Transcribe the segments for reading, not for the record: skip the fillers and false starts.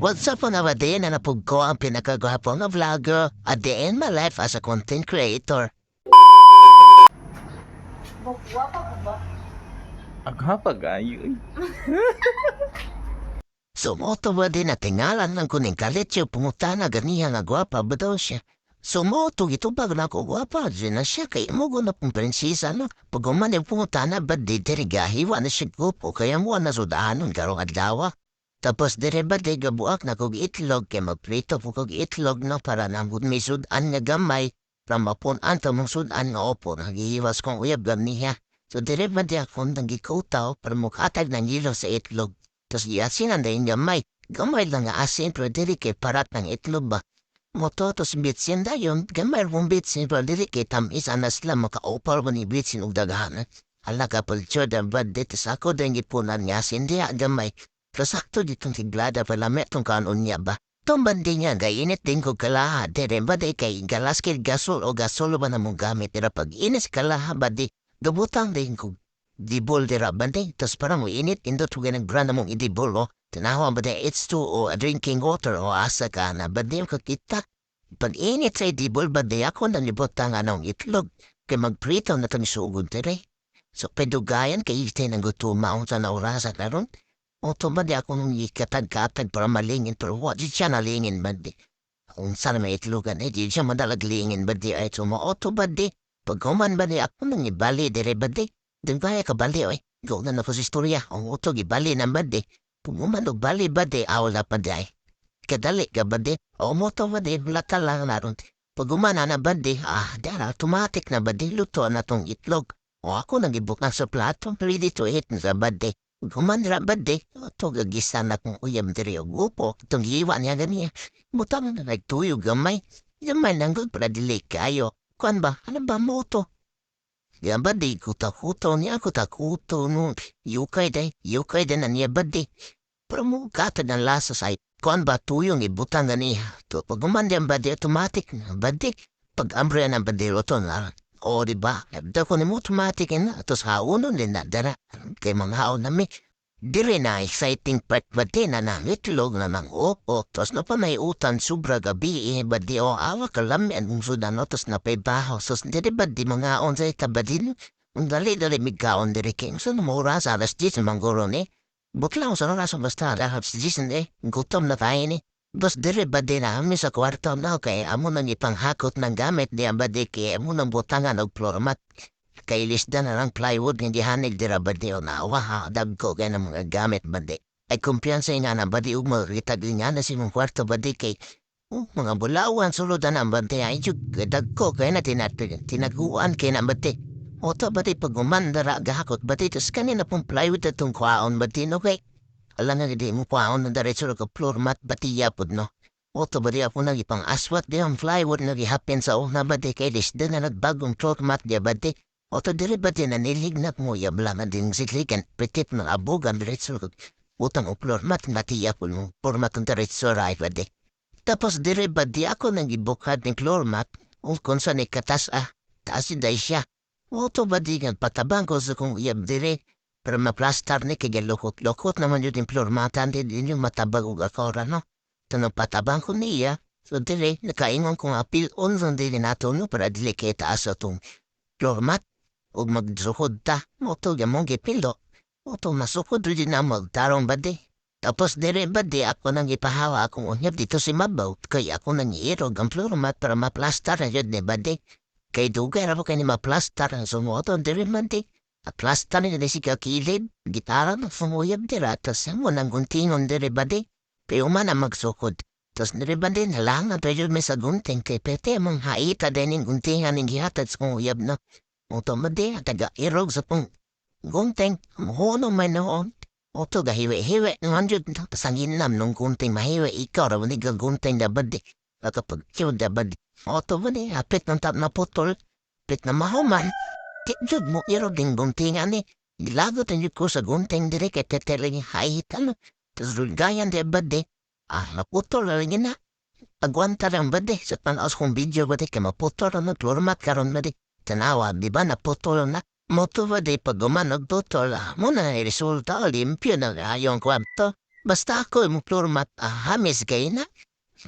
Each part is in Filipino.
What's up mga bade na napug ko ang pinakagwapo nga vlogger a day in my life as a content creator. Gwapa ko ba? Agwapa gayo. Sumoto ba din na tingalan ng kuning kalit yung pungutana ganiya nga gwapa ba daw siya. Sumoto ito bag na ko gwapa dyan na siya kay mugo na pong prinsesa no. Pag umanin pungutana ba di dirigahiwa na siya gupo kaya mo na sudahanon karong adlawa. Tapos dire ba di gabuak na kog itlog kay magprito po kog itlog no para na may sudan nga gamay. Ramapunan ta mong sudan nga opo nagihiwas kong uyab ganiya. So dire ba di akong nagikutaw para mukhatag ng hilo sa itlog. Tapos yasin ang dahin gamay. Gamay lang nga asin pero diri kay parat ng itlog ba. Moto tos bitsin dayon. Gamay mong bitsin pero diri kay tamis anas lang makaopar mo ni bitsin og daghanan. Hala ka pulcho da ba dito sa ako dahil ipunan nga asin diya gamay. Pero sakto ditong tiglada pala metong kanon niya ba. Tumbandi niya gayinit din ko kalaha. Dere ba di kay galaskid gasol o gasol ba na mong gamit. Dira pag inis kalaha ba di. Gabutang din ko. Dibol dira ba di. Tapos parang mo init. Indot ko ganang brand mong idibol o. Tanawa ba di H2 o a drinking water o asa ka na. Ba di kakita. Pag init sa idibol ba di ako nalibotang anong itlog. Kay magprito na itong sugod dire. So pedugayan kay itay ng gutumaon sa naurasa na ron. Oto ba di ako nung ikatag-katag para malingin pero di siya nalingin ba di. Kung sana may itlogan di siya madalaglingin ba di ay oto ba di. Pagkuman ba di ako nung ibali dire ba di. Di kaya ka bali oy. Go na na po sa istorya. Ang oto gibali na ba di. Pumuman o bali ba di awla pa di ay. Kadali ka ba di. O moto ba di lata lang na ron. Pagumana na ba di. Dara automatic na ba di luto na tong itlog. O ako nagibuk na sa plato. Ready to eat na ba di. Gumandra ba di? Ito gagisa na kong uyam diri o gupo. Itong hiwa niya ganiya. Butang na nagtuyo gamay. Gamay nang good para dili kayo. Kuan ba? Ano ba mo to? Yan ba di kutakuto niya kutakuto no. Yukay day na niya ba di? Pero mo kata ng lasa sa kuan ba tuyong ibutang ganiya. To pag gumandyan ba di automatic na ba di? Pag ambre na ba di roto na. O diba, labda ko ni mo automatic na, atos haunon din na dara, kay mga haon nami. Dire na exciting part ba di na itlog na ng opo, tos na pa may utan sobra gabi ba di o awa kalami anong sudan o tos na pa'y baho, sos dire ba di mga haon sa itabadin, ang dali-dali migkaon dire kay, so namura sa alas 10 mangguro ni, butlang sa oras basta alas 10 gutom na tayo ni. Bas dire ba di namin sa kwarto na kay amo nang ipanghakot ng gamit di ba di kay amo nang butangan og floor mat. Kay lisda na lang plywood hindi hanig dira ba di o nawa ha dagko kay na mga gamit ba di. Ay kumpiyansa ina na ba di ug magritag nga na si mong kwarto ba di kay mga bulawan sulod na ba di ay jud dagko kay na tinaguan kay na ba di. Oto ba di pag umandara gahakot ba di tos kanina pong plywood atong kwaon ba di no kay. Alam nga di mo kwaon na diretso ka floor mat batiya pod no. Oto ba di ako nagipang aswat di ang plywood nagihapin sa una ba di kay lisda na nagbagong floor mat di ba di. Oto dire ba di nanilignat mo yabla na din siklikan petip ng abogan diretso ka utang o floor mat batiya pod mo floor mat ang diretso rai ba di. Tapos dire ba di ako nagibukad ng floor mat o kung sa ni katas taas day siya. Oto ba di nga patabang ko sa kong iyab dire. Pero maplastar ni kaya lokot naman yun yung floor matan din yung matabag og akora no. Tanong patabang ko niya. So dire nakaingon kong apil onzon din nato no para dili kay taas atong floor mat. Og magsukod ta. Moto gamong gipilo. Moto masukod rin na magtarong ba di. Tapos dire ba di ako nang ipahawa akong unyab dito si Mabaw. Kaya ako nang iirog ang floor mat para maplastar na yun ni ba di. Kay dugay na po kayo ni maplastar ang sumuoto dire man di. At last time na si kakilid, gitara na sumuyab dira, tas mo nang guntingon dire ba di? Pero man ang magsukod. Tas dire ba di nalang na tayo may sa gunting kay pete mong haita din yung guntingan ng gihatad sa sumuyab na. Oto ba di, taga irog sa pong gunting, muhono may noon. Oto gahiwi-hiwi, 100 pasangin nam nung gunting mahiwi, ikaw raw ni gunting da ba di? Kapag kiyo da ba di? Oto ba di, apit ng tap na putol, apit na mahuman. Jud mo iro ding guntingan ni. Gilagot ang ko sa gunting dire kay teteling haitan. Tas rulgayan di ba di. Naputol na rin na. Agwanta lang ba di. Sa panaos kong video ba di kay maputol na klormat karon ba di. Tanawa di ba naputol na. Moto ba di pag umanog putol. Muna na resulta limpyo na yung kwarto. Basta ako mo hamis kayo na.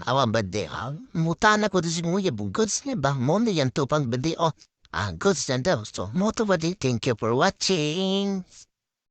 Awan ba di mutana ko di mo yung goods niya ba? Mo na yan tupang ba di goods na daw. So, mo to ba di? Thank you for watching.